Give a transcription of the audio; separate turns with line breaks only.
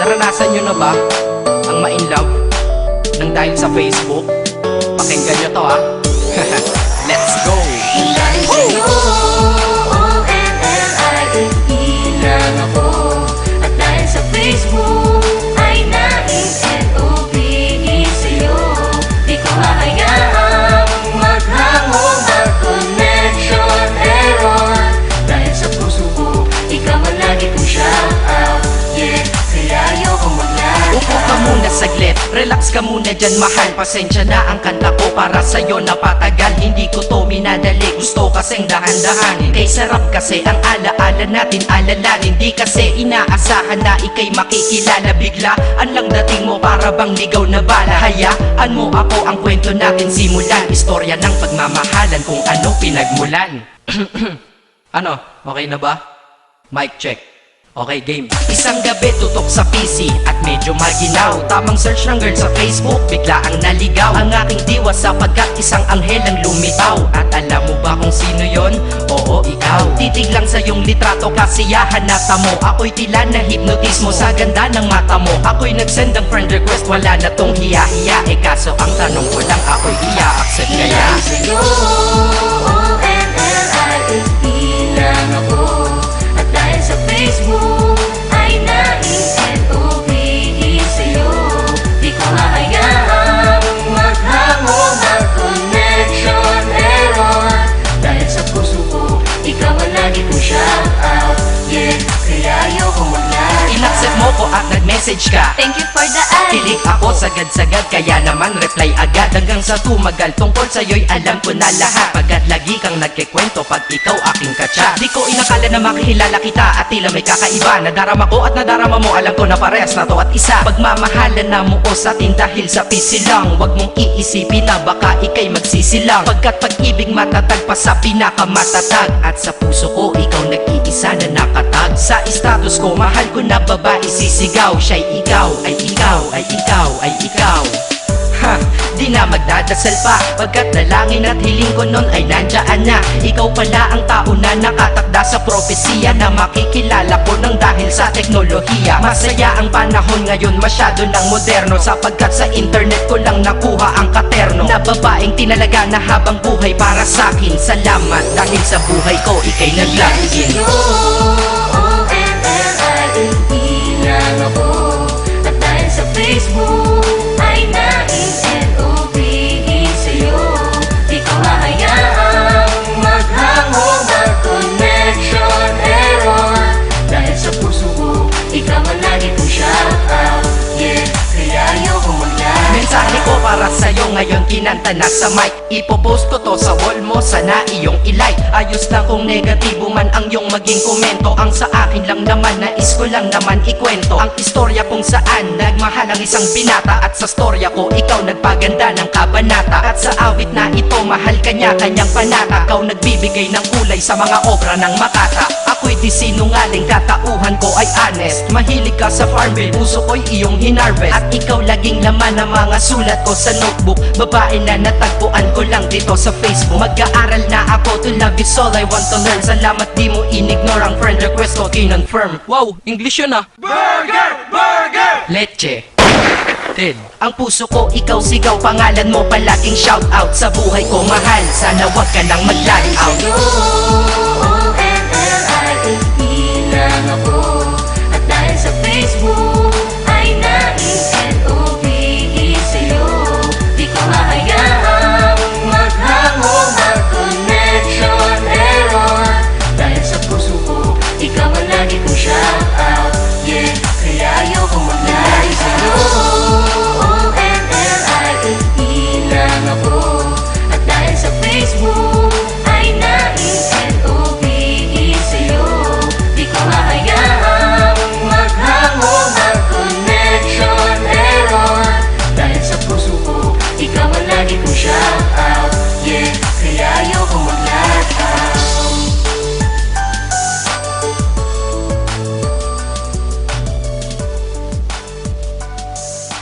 Naranasan nyo na ba ang ma-inlove nang dahil sa Facebook? Pakinggan nyo to ha. Let's go!
Dahil sa'yo, O-N-L-I-E lang ako. At dahil sa Facebook ay na-N-O-V-E sa'yo. Di ko hahayaang maghango, mag-connection error. Dahil sa puso ko, ikaw ang lagi kong shout out. Yeah, kaya ayoko mag-lag.
Upo ka muna saglit, relax ka muna dyan mahal. Pasensya na ang kanta ko para sa'yo napatagal. Hindi ko to minadali, gusto kasing dahan-dahanin. Kay sarap kasi ang alaala natin alalanin. Di kasi inaasahan na ikay makikilala. Biglaan lang dating mo para bang ligaw na bala. Hayaan mo ako ang kwento natin simulan. Istorya ng pagmamahalan kung ano pinagmulan. Ano, okay na ba? Mic check. Okay, game. Isang gabi tutok sa PC at medyo maginaw. Tamang search ng girl sa Facebook, bigla ang naligaw. Ang aking diwa sapagkat isang anghel ang lumitaw. At alam mo ba kung sino yon? Oo, ikaw. Titig lang sa iyong litrato, kasiyahan na tamo. Ako'y tila na hipnotismo sa ganda ng mata mo. Ako'y nagsend ng friend request, wala na tong hiya-hiya. Eh kaso ang tanong ko lang, ako'y iya-accept kaya?
Dahil sa'yo, O-N-L-I-E lang ako. At dahil sa Facebook ay na-N-O-V-E sa'yo. Di ko hahayaang maghango, mag-connection error. Dahil sa puso ko, ikaw ang lagi kong shout out. Yeah, kaya ayoko mag-lag.
Inaccept mo ko at nag-message ka.
Thank you for the ad.
Kilig ako sagad-sagad, kaya naman reply agad. Hanggang sa tumagal, tungkol sa'yo'y alam ko na lahat. Pagkat lagi kang nagkikwento pag ikaw aking katsa. Di ko inakala na makikilala kita at tila may kakaiba. Nadarama ko at nadarama mo, alam ko na parehas na to at isa. Pagmamahalan na mo o sa atin dahil sa PC lang. Huwag mong iisipin na baka ikay magsisilang. Pagkat pag-ibig matatag pa sa pinakamatatag. At sa puso ko, ikaw nag-iisa na nakatag. Sa status ko, mahal ko na babae sisigaw. Siya'y ikaw, ay ikaw, ay ikaw, ay ikaw. Ha, di na magdadasal pa. Pagkat dalangin at hiling ko nun ay nandyaan na. Ikaw pala ang tao na nakatakda sa propesiya. Na makikilala ko nang dahil sa teknolohiya. Masaya ang panahon ngayon, masyado ng moderno. Sapagkat sa internet ko lang nakuha ang katerno. Na babaeng tinalaga na habang buhay para sa'kin. Salamat dahil sa buhay ko ikay naglagin.
Dahil sa'yo, O-N-L-I-E lang ako. At dahil sa Facebook ay na-N-O-V-E sa'yo. Di ko hahayaang maghango, mag-connection error. Dahil sa puso ko, ikaw ang lagi kong shout out. Yeah, kaya ayoko mag-lag.
Mensahe ko para sa'yo ngayon kinanta na sa mic. Ipopost ko to sa wall mo, sana iyong ilike. Ayos lang kung negatibo man ang iyong maging komento. Ang sa akin lang naman, nais ko lang naman ikwento ang istorya kung saan nagmahal ang isang binata. At sa storya ko, ikaw nagpaganda ng kabanata. At sa awit na ito, mahal kanya kanyang panata. Ikaw nagbibigay ng kulay sa mga obra ng Makata. Ako'y di sinungaling, katauhan ko ay honest. Mahilig ka sa farm bill, puso ko'y iyong hinarvest. At ikaw laging laman ng mga sulat ko sa notebook. Babae na natagpuan ko lang dito sa Facebook. Mag-aaral na ako, to love is all I want to learn. Salamat di mo inignore ang friend request ko, kinonfirm. Wow, English yun ah. Burger! Burger! Leche. Ted. Ang puso ko, ikaw sigaw, pangalan mo palaging shout out. Sa buhay ko mahal, sana wag ka nang mag-lag out.
O-N-L-I-E lang ako. At dahil sa Facebook ay na-N-O-V-E sa'yo. Di ko hahayaang maghango, mag-connection error. Dahil sa puso ko, ikaw ang lagi kong shout out. Yeah, kaya ayoko mag-lag.